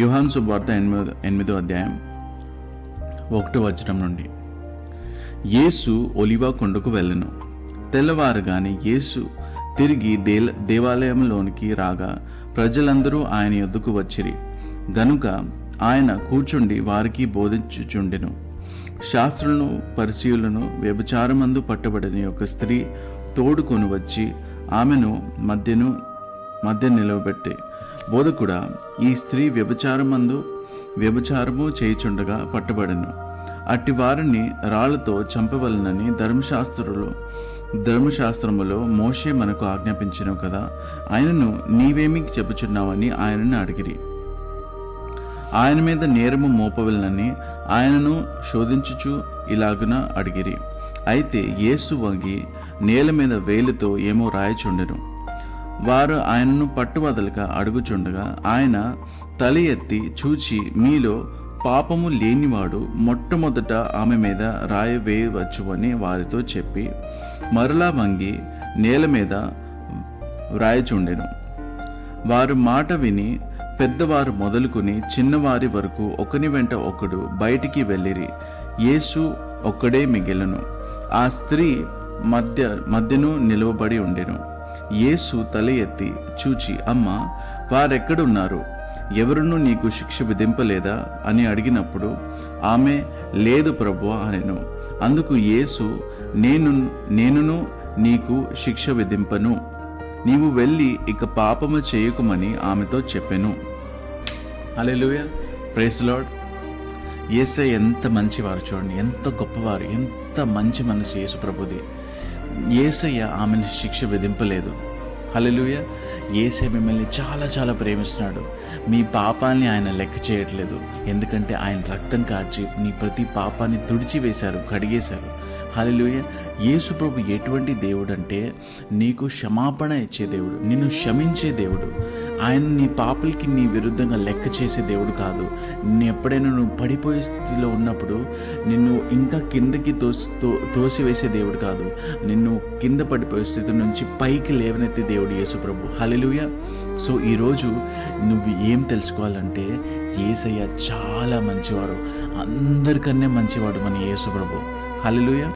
యోహాను సువార్త 8వ అధ్యాయం 1వ వచనం నుండి. యేసు ఒలివ కొండకు వెళ్ళెను. తెల్లవారుగానే యేసు తిరిగి దేవాలయంలోనికి రాగా ప్రజలందరూ ఆయన యొద్దకు వచ్చిరి గనుక ఆయన కూర్చుండి వారికి బోధించుచుండెను. శాస్త్రులను పరిసయ్యులను వ్యభిచారమందు పట్టబడిన ఒక స్త్రీ తోడుకొని వచ్చి ఆమెను మధ్య నిలవబెట్టి, బోధకుడా, ఈ స్త్రీ వ్యభిచారము చేయుచుండగా పట్టబడెను. అట్టి వారిని రాళ్లతో చంపవలనని ధర్మశాస్త్రములో మోషే మనకు ఆజ్ఞాపించెను కదా. ఆయనను నీవేమి చెప్పుచున్నావని ఆయనను అడిగిరి. ఆయన మీద నేరము మోపవలనని ఆయనను శోధించుచు ఇలాగున అడిగిరి. అయితే యేసు వంగి నేల మీద వేలుతో ఏమో రాయచుండెను. వారు ఆయనను పట్టువదలక అడుగుచుండగా ఆయన తల ఎత్తి చూచి, మీలో పాపము లేనివాడు మొట్టమొదట ఆమె మీద రాయి వేయవచ్చు అని వారితో చెప్పి మరలా వంగి నేల మీద వ్రాయచుండెను. వారు మాట విని పెద్దవారు మొదలుకొని చిన్నవారి వరకు ఒకని వెంట ఒకడు బయటికి వెళ్ళిరి. యేసు ఒక్కడే మిగిలెను. ఆ స్త్రీ మధ్యను నిలవబడి ఉండెను. యేసు తల ఎత్తి చూచి, అమ్మా, వారెక్కడున్నారు? ఎవరునూ నీకు శిక్ష విధింపలేదా అని అడిగినప్పుడు ఆమె, లేదు ప్రభువా అనెను. అందుకు యేసు, నేనును నీకు శిక్ష విధింపను. నీవు వెళ్ళి ఇక పాపము చేయకుమని ఆమెతో చెప్పెను. హల్లెలూయా, ప్రైజ్ లార్డ్. యేసయ్య ఎంత మంచివారు చూడండి, ఎంత గొప్పవారు, ఎంత మంచి మనసు యేసు ప్రభుది. యేసయ్య ఆమెను శిక్ష విధింపలేదు. హల్లెలూయా. యేసయ్య మిమ్మల్ని చాలా చాలా ప్రేమిస్తున్నాడు. మీ పాపాన్ని ఆయన లెక్క చేయట్లేదు. ఎందుకంటే ఆయన రక్తం కార్చి నీ ప్రతి పాపాన్ని తుడిచివేశారు, కడిగేశారు. హల్లెలూయా. యేసు ప్రభు ఎటువంటి దేవుడు అంటే నీకు క్షమాపణ ఇచ్చే దేవుడు, నిన్ను క్షమించే దేవుడు. ఆయన నీ పాపలకి నీ విరుద్ధంగా లెక్క చేసే దేవుడు కాదు. నిన్ను ఎప్పుడైనా నువ్వు పడిపోయే స్థితిలో ఉన్నప్పుడు నిన్ను ఇంకా కిందకి తోసివేసే దేవుడు కాదు. నిన్ను కింద పడిపోయే స్థితి నుంచి పైకి లేవనెత్తే దేవుడు యేసు ప్రభు. హల్లెలూయా. సో ఈరోజు నువ్వు ఏం తెలుసుకోవాలంటే యేసయ్య చాలా మంచివాడు, అందరికన్నా మంచివాడు మన యేసు ప్రభు. హల్లెలూయా.